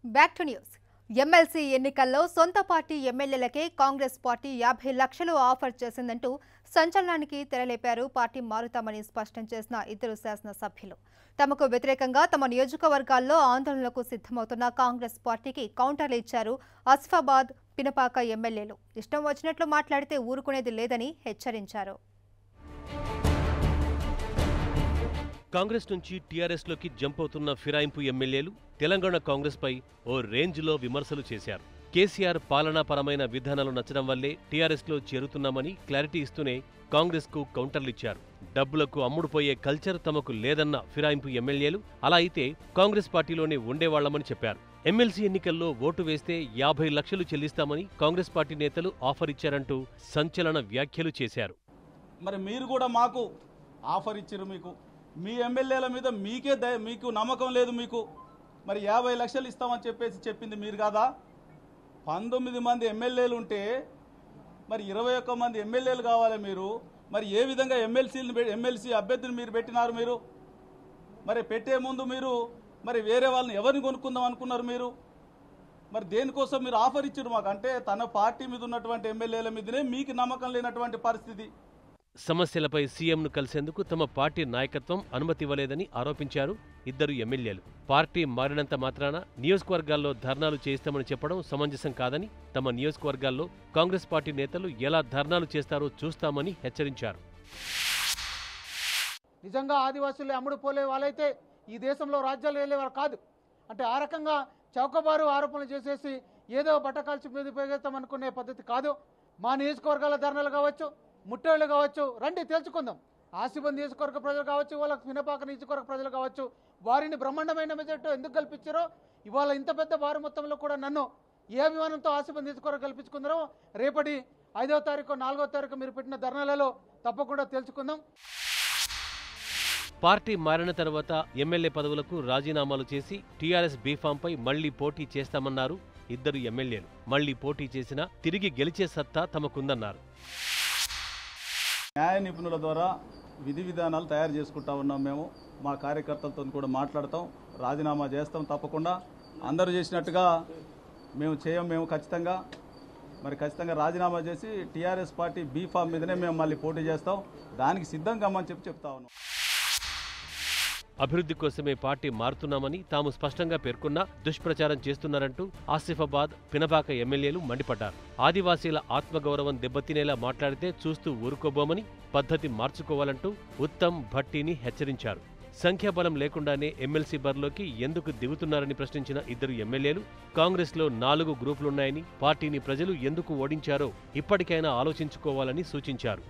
Back to news. MLC ఎన్నికల్లో సొంత party ఎమ్మెల్యేలకే Congress party 50 లక్షలు ఆఫర్ చేసిందంటూ సంచలనానికి తెరలేపారు. పార్టీ మారుతామని స్పష్టం చేసిన ఇద్దరు శాసనసభ్యులు తమకు వ్యతిరేకంగా తమ నియోజకవర్గాల్లో ఆందోళనలకు సిద్ధమవుతున్న కాంగ్రెస్ పార్టీకి కౌంటర్లు ఇచ్చారు. ఆసిఫాబాద్, పినపాక ఎమ్మెల్యేలు ఇష్టం వచ్చినట్లు మాట్లాడితే ఊరుకునేది లేదని హెచ్చరించారు. కాంగ్రెస్ నుంచి టీఆర్ఎస్లోకి జంప్ అవుతున్న ఫిరాయింపు ఎమ్మెల్యేలు తెలంగాణ కాంగ్రెస్పై ఓ రేంజ్లో విమర్శలు చేశారు. కేసీఆర్ పాలనాపరమైన విధానాలు నచ్చడం వల్లే టీఆర్ఎస్లో చేరుతున్నామని క్లారిటీ ఇస్తూనే కాంగ్రెస్కు కౌంటర్లిచ్చారు. డబ్బులకు అమ్ముడుపోయే కల్చర్ తమకు లేదన్న ఫిరాయింపు ఎమ్మెల్యేలు అలా అయితే కాంగ్రెస్ పార్టీలోనే ఉండేవాళ్లమని చెప్పారు. ఎమ్మెల్సీ ఎన్నికల్లో ఓటు వేస్తే 50 లక్షలు చెల్లిస్తామని కాంగ్రెస్ పార్టీ నేతలు ఆఫర్ ఇచ్చారంటూ సంచలన వ్యాఖ్యలు చేశారు. మరి మీరు కూడా మాకు ఆఫర్ ఇచ్చారు, మీ ఎమ్మెల్యేల మీద మీకు నమ్మకం లేదు, మీకు మరి 50 లక్షలు ఇస్తామని చెప్పింది మీరు కాదా? 19 మంది ఎమ్మెల్యేలు ఉంటే మరి 21 మంది ఎమ్మెల్యేలు కావాలి. మీరు మరి ఏ విధంగా ఎమ్మెల్సీ అభ్యర్థిని మీరు పెట్టినారు? మీరు మరి పెట్టే ముందు మీరు మరి వేరే వాళ్ళని ఎవరిని కొనుక్కుందాం అనుకున్నారు? మీరు మరి దేనికోసం మీరు ఆఫర్ ఇచ్చారు మాకు? అంటే తన పార్టీ మీద ఉన్నటువంటి ఎమ్మెల్యేల మీదనే మీకు నమ్మకం లేనటువంటి పరిస్థితి. సమస్యలపై సీఎంను కలిసేందుకు తమ పార్టీ నాయకత్వం అనుమతి ఇవ్వలేదని ఆరోపించారు ఇద్దరు ఎమ్మెల్యేలు. పార్టీ మారినంత మాత్రాన నియోజకవర్గాల్లో ధర్నాలు చేయిస్తామని చెప్పడం సమంజసం కాదని, తమ నియోజకవర్గాల్లో కాంగ్రెస్ పార్టీ నేతలు ఎలా ధర్నాలు చేస్తారో చూస్తామని హెచ్చరించారు. నిజంగా ఆదివాసులు అమ్ముడుపోలే వాళ్ళైతే ఈ దేశంలో రాజ్యాలు వెళ్ళేవారు కాదు. అంటే ఆ రకంగా చౌకబారు ఆరోపణలు చేసేసి ఏదో బట్టకాల్చి మీద ఉపయోగిస్తాం అనుకునే పద్ధతి కాదు. మా నియోజకవర్గాల ధర్నాలు కావచ్చు, ముట్టేళ్లు కావచ్చు, రండి తెలుసుకుందాం. ఆసిఫాబాద్ నియోజకవర్గ ప్రజలు కావచ్చు, వాళ్ళ పినపాక నియోజకవర్గ ప్రజలు కావచ్చు, వారిని బ్రహ్మాండమైన మెజార్టీ ఎందుకు కల్పించారో, ఇవాళ ఇంత పెద్ద భారీ మొత్తంలో కూడా నన్ను ఏ అభిమానంతో ఆసిఫాబాద్ నియోజకవర్గం కల్పించుకుందరో రేపటి 5వ తారీఖు 4వ తారీఖు మీరు పెట్టిన ధర్నాలలో తప్పకుండా తెలుసుకుందాం. పార్టీ మారిన తర్వాత ఎమ్మెల్యే పదవులకు రాజీనామాలు చేసి టీఆర్ఎస్ బీఫాంపై మళ్లీ పోటీ చేస్తామన్నారు ఇద్దరు ఎమ్మెల్యేలు. మళ్లీ పోటీ చేసినా తిరిగి గెలిచే సత్తా తమకుందన్నారు. న్యాయ నిపుణుల ద్వారా విధి విధానాలు తయారు చేసుకుంటా ఉన్నాం. మేము మా కార్యకర్తలతో కూడా మాట్లాడతాం, రాజీనామా చేస్తాం. తప్పకుండా అందరూ చేసినట్టుగా మేము ఖచ్చితంగా రాజీనామా చేసి టీఆర్ఎస్ పార్టీ బీఫామ్ మీదనే మేము మళ్ళీ పోటీ చేస్తాం. దానికి సిద్ధంగా అని చెప్తా ఉన్నాం. అభివృద్ధి కోసమే పార్టీ మారుతున్నామని తాము స్పష్టంగా పేర్కొన్నా దుష్ప్రచారం చేస్తున్నారంటూ ఆసిఫాబాద్, పినపాక ఎమ్మెల్యేలు మండిపడ్డారు. ఆదివాసీల ఆత్మగౌరవం దెబ్బతినేలా మాట్లాడితే చూస్తూ ఊరుకోబోమని, పద్ధతి మార్చుకోవాలంటూ ఉత్తమ్ భట్టీని హెచ్చరించారు. సంఖ్యాబలం లేకుండానే ఎమ్మెల్సీ బరిలోకి ఎందుకు దిగుతున్నారని ప్రశ్నించిన ఇద్దరు ఎమ్మెల్యేలు కాంగ్రెస్లో 4 గ్రూపులున్నాయని, పార్టీని ప్రజలు ఎందుకు ఓడించారో ఇప్పటికైనా ఆలోచించుకోవాలని సూచించారు.